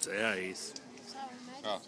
6. Oh.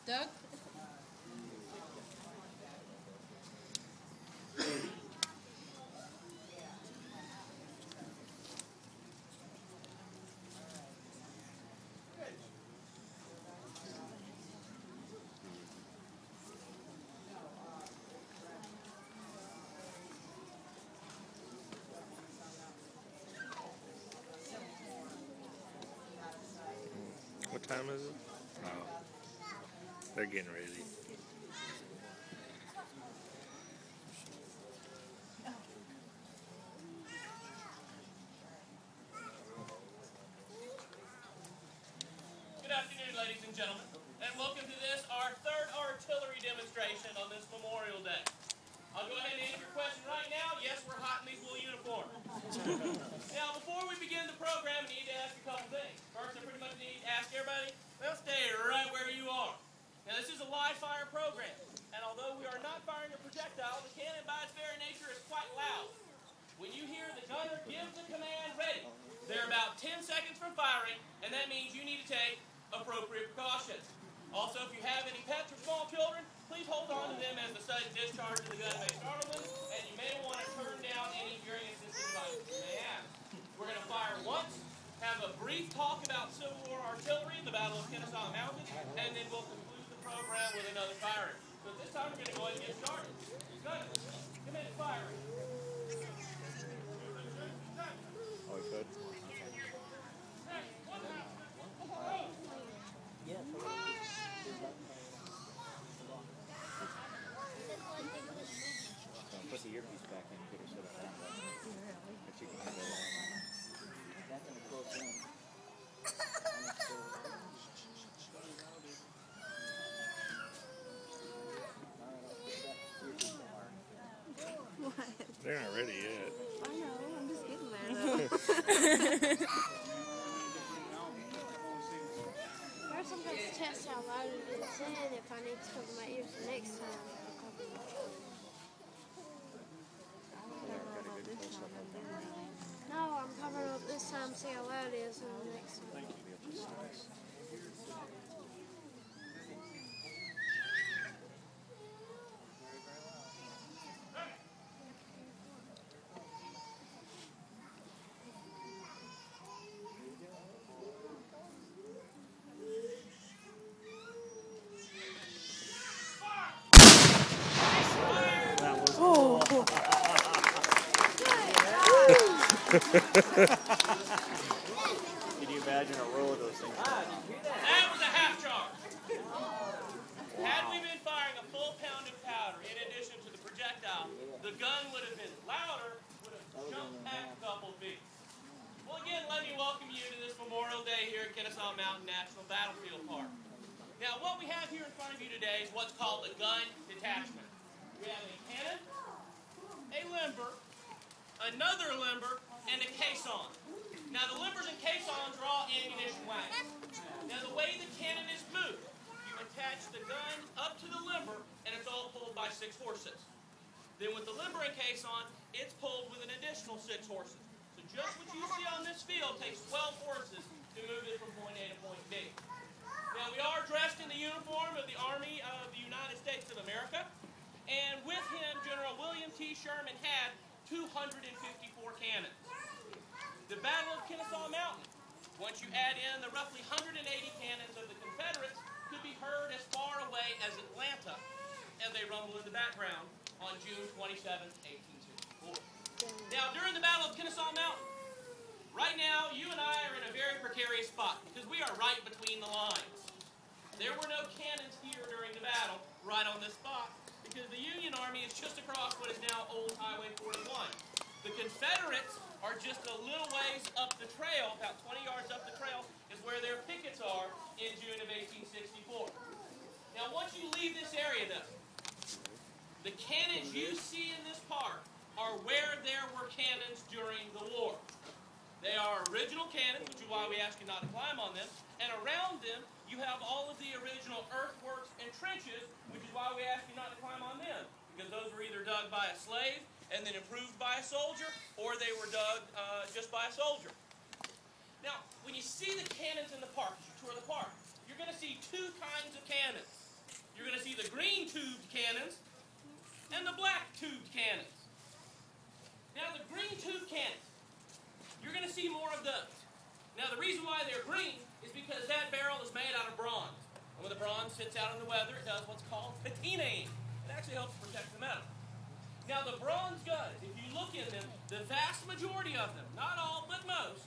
Doug? What time is it? Oh, they're getting ready. Good afternoon, ladies and gentlemen, and welcome to this, our third artillery demonstration on this Memorial Day. I'll go ahead and answer your question right now. Yes, we're hot in these blue uniforms. Now, before we begin the program, we need to ask a couple things. First, I pretty much need to ask everybody, well, stay right where you are. Now, this is a live fire program, and although we are not firing a projectile, the cannon by its very nature is quite loud. When you hear the gunner give the command ready, they're about 10 seconds from firing, and that means you need to take appropriate precautions. Also, if you have any pets or small children, please hold on to them as the sudden discharge of the gun may startle them, and you may want to turn down any hearing assistant devices you may have. We're going to fire once, have a brief talk about Civil War artillery, the Battle of Kennesaw Mountains, and then we'll conclude the program with another firing. So at this time, we're going to go ahead and get started. Gun, commence firing. Oh, he could. Put the earpiece back in and get it so that down. But you can have it on. That's in a close room. What? They're not ready yet. I know, I'm just getting there though. Or sometimes test how loud it is and if I need to cover my ears the next time. I'll cover my ears. No, I'm covering up this time, see how loud it is, and the next time. Can you imagine a row of those things? That was a half charge. Had we been firing a full pound of powder in addition to the projectile, the gun would have been louder, would have jumped back a couple feet. Well, again, let me welcome you to this Memorial Day here at Kennesaw Mountain National Battlefield Park. Now, what we have here in front of you today is what's called a gun detachment. We have a cannon, a limber, another limber, and a caisson. Now, the limbers and caissons are all ammunition wagons. Now, the way the cannon is moved, you attach the gun up to the limber, and it's all pulled by 6 horses. Then with the limber and caisson, it's pulled with an additional 6 horses. So just what you see on this field takes 12 horses to move it from point A to point B. Now, we are dressed in the uniform of the Army of the United States of America, and with him, General William T. Sherman had 254 Mountain, once you add in the roughly 180 cannons of the Confederates, could be heard as far away as Atlanta as they rumble in the background on June 27, 1864. Now, during the Battle of Kennesaw Mountain, right now, you and I are in a very precarious spot because we are right between the lines. There were no cannons here during the battle, right on this spot, because the Union Army is just across what is now Old Highway 41. The Confederates are just a little ways up the trail, about 20 yards up the trail, is where their pickets are in June of 1864. Now, once you leave this area, though, the cannons you see in this park are where there were cannons during the war. They are original cannons, which is why we ask you not to climb on them, and around them, you have all of the original earthworks and trenches, which is why we ask you not to climb on them, because those were either dug by a slave and then improved by a soldier, or they were dug just by a soldier. Now, when you see the cannons in the park, as you tour the park, you're going to see two kinds of cannons. You're going to see the green tubed cannons and the black tubed cannons. Now, the green tubed cannons, you're going to see more of those. Now, the reason why they're green is because that barrel is made out of bronze. And when the bronze sits out in the weather, it does what's called patinaing. It actually helps protect the metal. Now, the bronze guns, if you look in them, the vast majority of them, not all but most,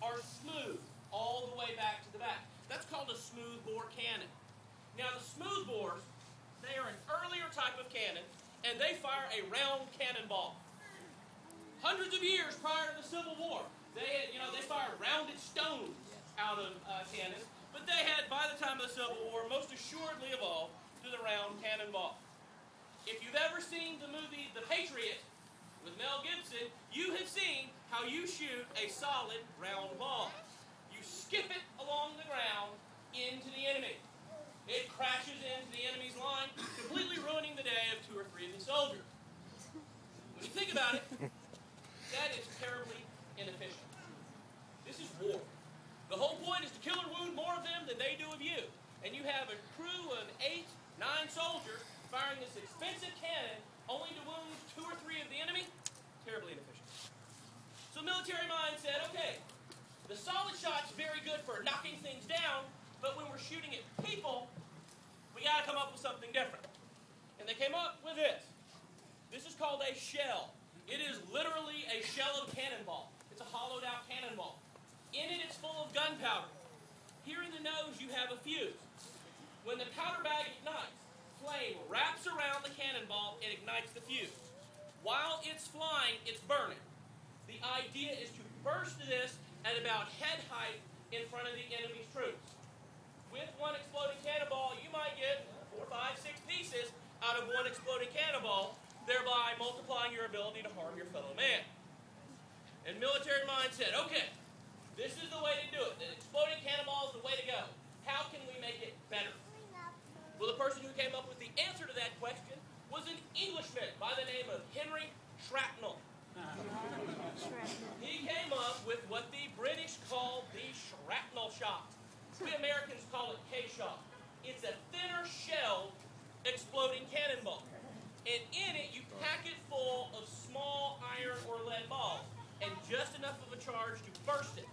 are smooth all the way back to the back. That's called a smooth bore cannon. Now, the smooth bores, they are an earlier type of cannon, and they fire a round cannonball. Hundreds of years prior to the Civil War, they fired rounded stones out of cannons, but they had, by the time of the Civil War, most assuredly evolved to the round cannonball. If you've ever seen the movie The Patriot with Mel Gibson, you have seen how you shoot a solid round ball. You skip it along the ground into the enemy. It crashes into the enemy's line, completely ruining the day of 2 or 3 of the soldiers. When you think about it, that is terribly inefficient. This is war. The whole point is to kill or wound more of them than they do of you. And you have a crew of 8, 9 soldiers firing this expensive cannon only to wound 2 or 3 of the enemy. Terribly inefficient. So military mind said, okay, the solid shot's very good for knocking things down, but when we're shooting at people, we got to come up with something different. And they came up with this. This is called a shell. It is literally a shell of a cannonball. It's a hollowed out cannonball. In it, it's full of gunpowder. Here in the nose, you have a fuse. When the powder bag ignites, flame wraps around the cannonball and ignites the fuse. While it's flying, it's burning. The idea is to burst this at about head height in front of the enemy's troops. With one exploding cannonball, you might get 4, 5, 6 pieces out of one exploding cannonball, thereby multiplying your ability to harm your fellow man. And military mind said, okay, this is the way to do it. The exploding cannonball is the way to go. How can we make it better? Well, the person who came up with the answer to that question was an Englishman by the name of Henry Shrapnel. He came up with what the British called the shrapnel shot. We Americans call it K-shot. It's a thinner shelled exploding cannonball. And in it, you pack it full of small iron or lead balls, and just enough of a charge to burst it.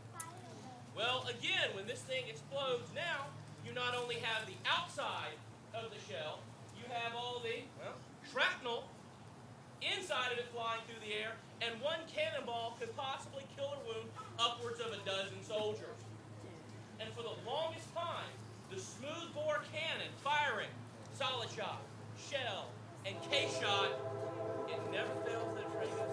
Well, again, when this thing explodes now, you not only have the outside of the shell, you have all the, shrapnel inside of it flying through the air, and one cannonball could possibly kill or wound upwards of a dozen soldiers. And for the longest time, the smoothbore cannon firing solid shot, shell, and K-shot, it never fails that training.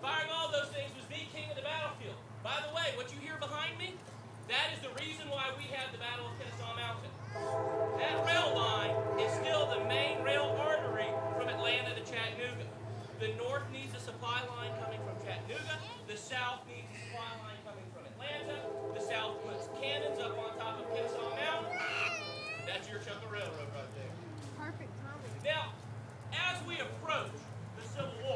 Firing all those things was the king of the battlefield. By the way, what you hear behind me, that is the reason why we had the Battle of Kennesaw Mountain. That rail line is still the main rail artery from Atlanta to Chattanooga. The north needs a supply line coming from Chattanooga. The south needs a supply line coming from Atlanta. The south puts cannons up on top of Kennesaw Mountain. That's your chunk of railroad right there. Perfect timing. Now, as we approach the Civil War,